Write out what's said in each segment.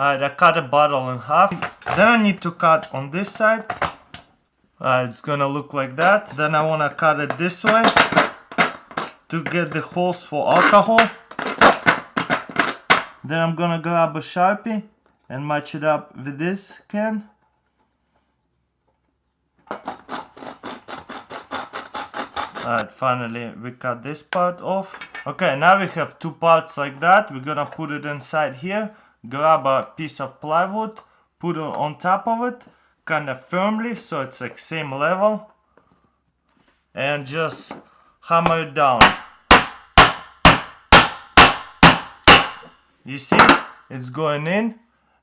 Alright, I cut a bottle in half. Then I need to cut on this side. It's gonna look like that. Then I wanna cut it this way to get the holes for alcohol. Then I'm gonna grab a Sharpie and match it up with this can. Alright, finally we cut this part off. Okay, now we have two parts like that. We're gonna put it inside here. Grab a piece of plywood, put it on top of it, kind of firmly so it's like same level. And just hammer it down. You see, it's going in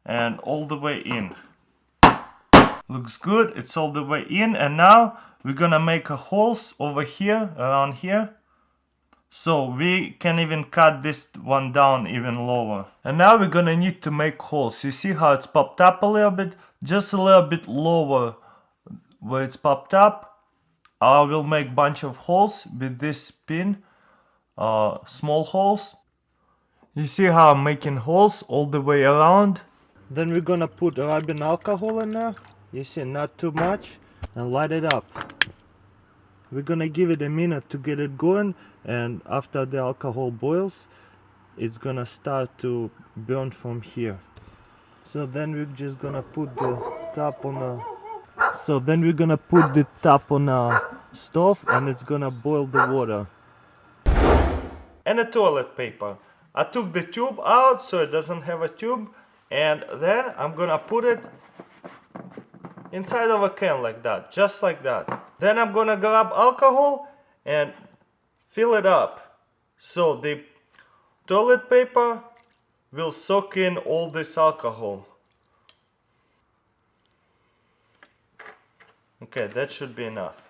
and all the way in. Looks good, it's all the way in, and now we're gonna make a holes over here, around here. So we can even cut this one down even lower. And now we're gonna need to make holes. You see how it's popped up a little bit? Just a little bit lower where it's popped up. I will make bunch of holes with this pin, small holes. You see how I'm making holes all the way around? Then we're gonna put rubbing alcohol in there. You see, not too much, and light it up. We're gonna give it a minute to get it going, and after the alcohol boils, it's gonna start to burn from here. So then we're just gonna put the top on a stove, and it's gonna boil the water. And a toilet paper. I took the tube out so it doesn't have a tube, and then I'm gonna put it inside of a can like that, just like that. Then I'm gonna grab alcohol and fill it up so the toilet paper will soak in all this alcohol. Okay, that should be enough.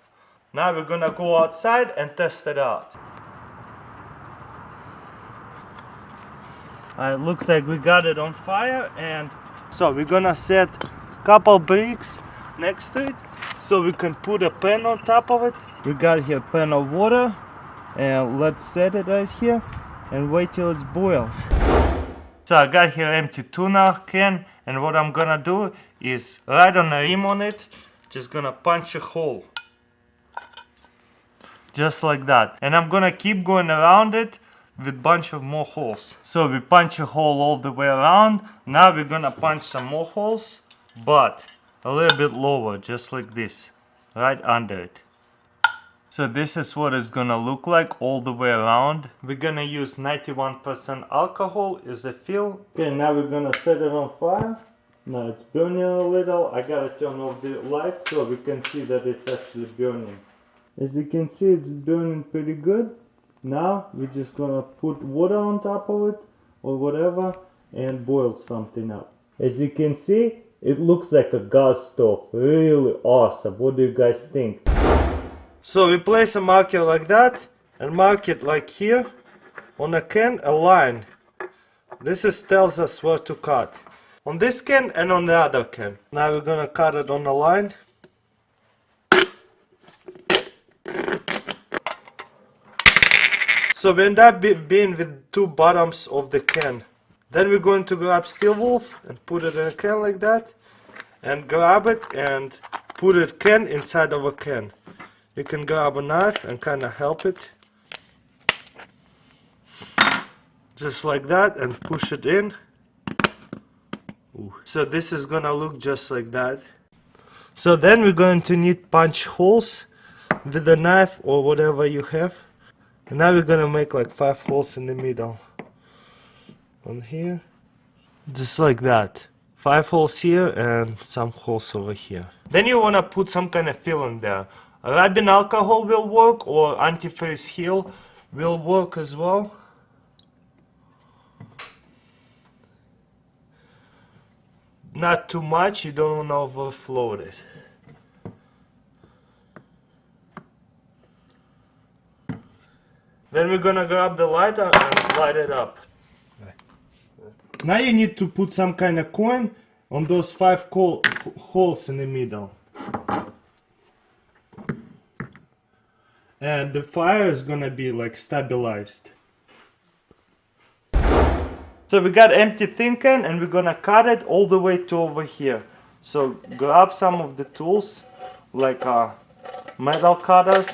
Now we're gonna go outside and test it out. It looks like we got it on fire, and so we're gonna set a couple bricks next to it so we can put a pan on top of it. We got here a pan of water, and let's set it right here and wait till it boils. So I got here empty tuna can, and what I'm gonna do is right on the rim on it, just gonna punch a hole. Just like that. And I'm gonna keep going around it with bunch of more holes. So we punch a hole all the way around. Now we're gonna punch some more holes, but a little bit lower, just like this, right under it. So this is what it's gonna look like all the way around. We're gonna use 91% alcohol as a fill. Okay, now we're gonna set it on fire. Now it's burning a little. I gotta turn off the light so we can see that it's actually burning. As you can see, it's burning pretty good. Now we're just gonna put water on top of it or whatever and boil something up. As you can see, it looks like a gas stove. Really awesome. What do you guys think? So we place a marker like that and mark it like here on a can, a line. This tells us where to cut. On this can and on the other can. Now we're gonna cut it on the line. So we end up being with two bottoms of the can. Then we're going to grab steel wool and put it in a can like that. And grab it and put a can inside of a can. You can grab a knife and kind of help it. Just like that, and push it in. Ooh. So this is gonna look just like that. So then we're going to need punch holes with a knife or whatever you have. And now we're gonna make like 5 holes in the middle. On here. Just like that. 5 holes here and some holes over here. Then you wanna put some kind of fill in there. Rubbing alcohol will work, or antifreeze heel will work as well. Not too much, you don't wanna overflow it. Then we're gonna grab the lighter and light it up. Now you need to put some kind of coin on those 5 holes in the middle. And the fire is gonna be like stabilized. So we got empty tin can and we're gonna cut it all the way to over here. So grab some of the tools like metal cutters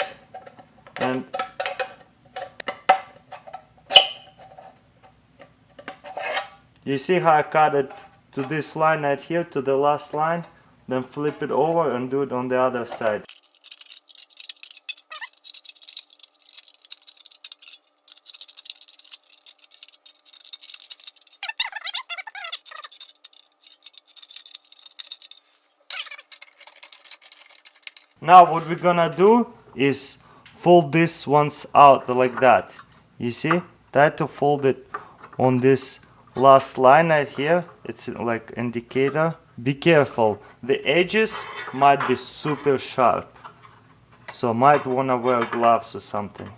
and you see how I cut it to this line right here, to the last line, then flip it over and do it on the other side. Now what we're gonna do is fold this ones out like that. You see? Try to fold it on this last line right here. It's like indicator. Be careful. The edges might be super sharp. So might wanna wear gloves or something.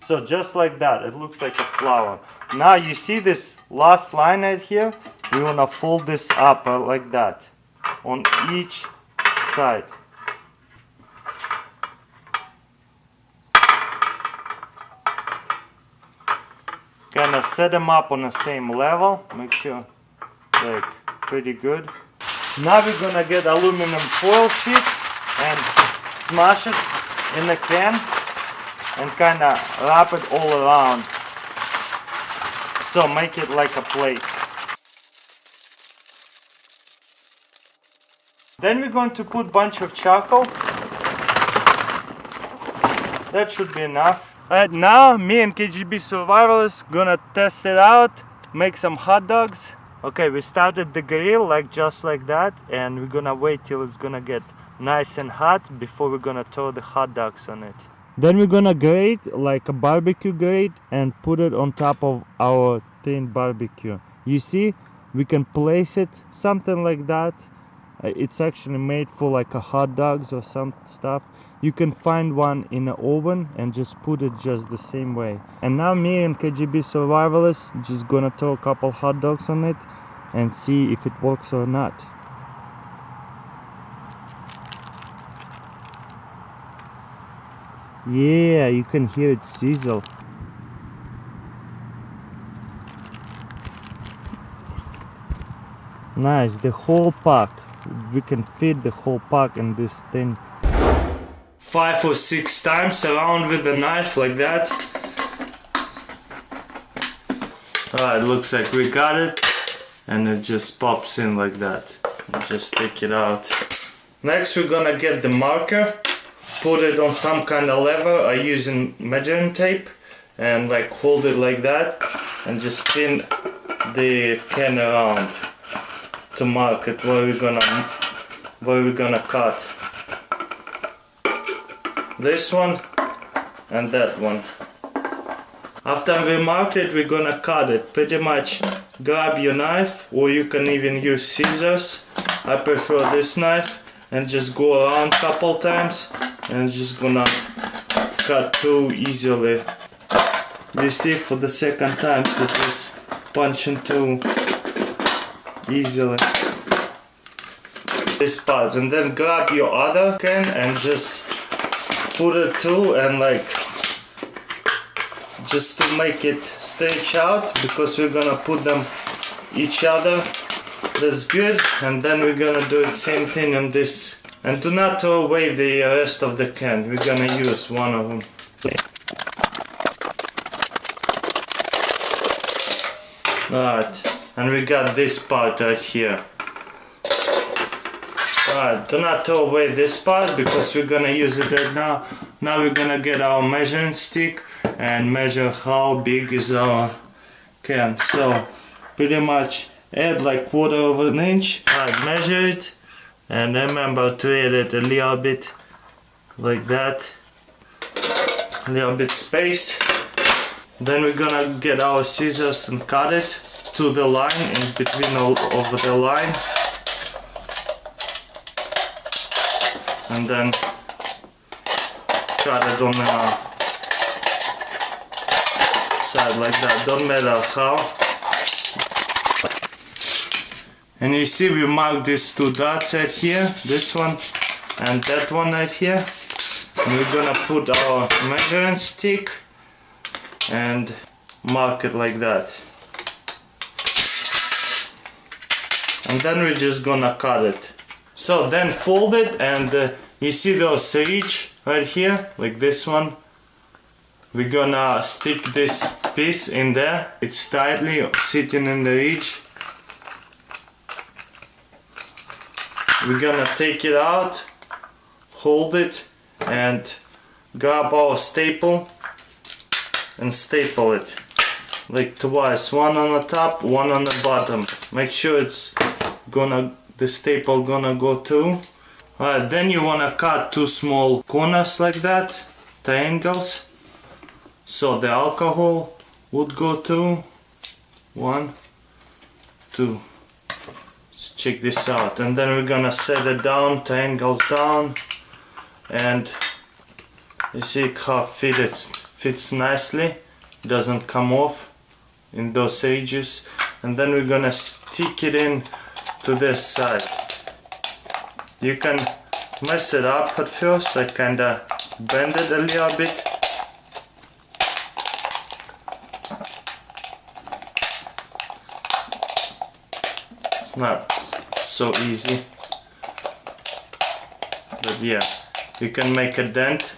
So just like that, it looks like a flower. Now you see this last line right here? We want to fold this up like that on each side. Kind of set them up on the same level, make sure like pretty good. Now we're gonna get aluminum foil sheet and smash it in the can and kind of wrap it all around. So make it like a plate. Then we're going to put bunch of charcoal. That should be enough. Right now, me and KGB survivalists gonna test it out, make some hot dogs. Okay, we started the grill like just like that, and we're gonna wait till it's gonna get nice and hot before we're gonna throw the hot dogs on it. Then we're gonna grate like a barbecue grate and put it on top of our tin barbecue. You see, we can place it something like that. It's actually made for like a hot dogs or some stuff. You can find one in the oven and just put it just the same way. And now me and KGB survivalists just gonna throw a couple hot dogs on it and see if it works or not. Yeah, you can hear it sizzle. Nice, the whole pack. We can fit the whole pack in this thing. 5 or 6 times around with the knife like that. Alright, looks like we got it. And it just pops in like that. Just take it out. Next we're gonna get the marker. Put it on some kind of lever. I'm using measuring tape. And like hold it like that. And just spin the can around to mark it where we're gonna cut. This one and that one. After we mark it, we're gonna cut it. Pretty much grab your knife, or you can even use scissors. I prefer this knife, and just go around a couple times and just gonna cut through easily. You see, for the second time it is punching through easily this part. And then grab your other can and just put it through, and like just to make it stretch out, because we're gonna put them each other. That's good. And then we're gonna do the same thing on this. And do not throw away the rest of the can. We're gonna use one of them. Alright, and we got this part right here. Alright, do not throw away this part because we're gonna use it right now. Now we're gonna get our measuring stick and measure how big is our can. So pretty much add like 1/4 of an inch. Alright, measure it and remember to add it a little bit like that. A little bit spaced. Then we're gonna get our scissors and cut it to the line, in between all of the line. And then cut it on the side like that, don't matter how. And you see we marked these 2 dots right here, this one and that one right here. And we're gonna put our measuring stick and mark it like that. And then we're just gonna cut it. So then fold it, and you see those ridge right here, like this one. We're gonna stick this piece in there. It's tightly sitting in the ridge. We're gonna take it out, hold it, and grab our staple and staple it like twice, one on the top, one on the bottom. Make sure the staple gonna go through. Alright, then you wanna cut two small corners like that, triangles, so the alcohol would go through. 1, 2. Let's check this out, and then we're gonna set it down, triangles down, and you see how fits nicely, doesn't come off in those edges. And then we're gonna stick it in to this side. You can mess it up at first. I kinda bend it a little bit. Not so easy, but yeah, you can make a dent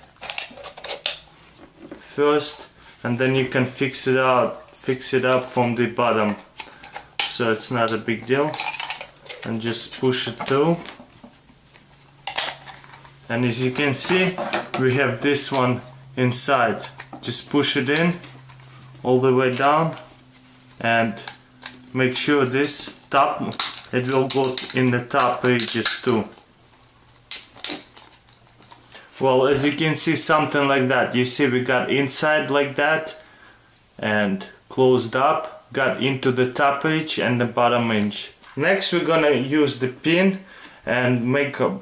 first, and then you can fix it up from the bottom, so it's not a big deal. And just push it through, and as you can see, we have this one inside. Just push it in all the way down, and make sure this top, it will go in the top edges too. Well, as you can see, something like that. You see we got inside like that and closed up, got into the top edge and the bottom edge. Next we're gonna use the pin and make a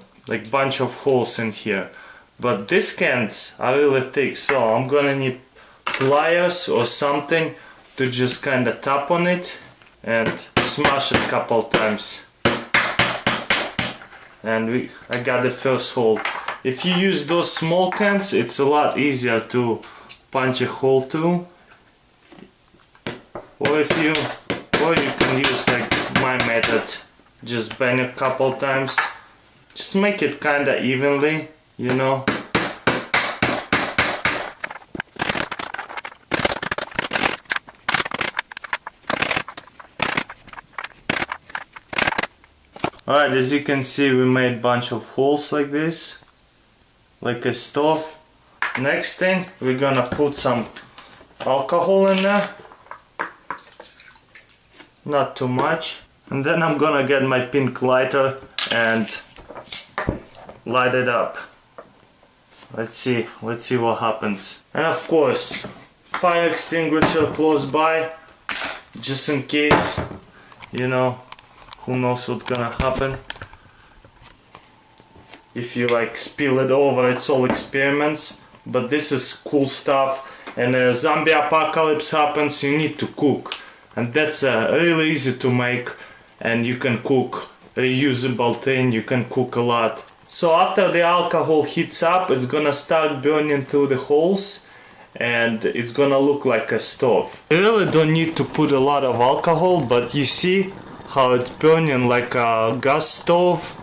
bunch of holes in here. But these cans are really thick, so I'm gonna need pliers or something to just kinda tap on it and smash it a couple times. And I got the first hole. If you use those small cans, it's a lot easier to punch a hole through. Or you can use like my method, just bang a couple times. Just make it kinda evenly, you know. Alright, as you can see, we made a bunch of holes like this, like a stove. Next thing, we're gonna put some alcohol in there, not too much, and then I'm gonna get my pink lighter and light it up. Let's see what happens. And of course, fire extinguisher close by, just in case, you know, who knows what's gonna happen. If you like spill it over, it's all experiments, but this is cool stuff. And a zombie apocalypse happens, you need to cook, and that's really easy to make, and you can cook a reusable thing, you can cook a lot. So after the alcohol heats up, it's gonna start burning through the holes, and it's gonna look like a stove. You really don't need to put a lot of alcohol, but you see how it's burning like a gas stove.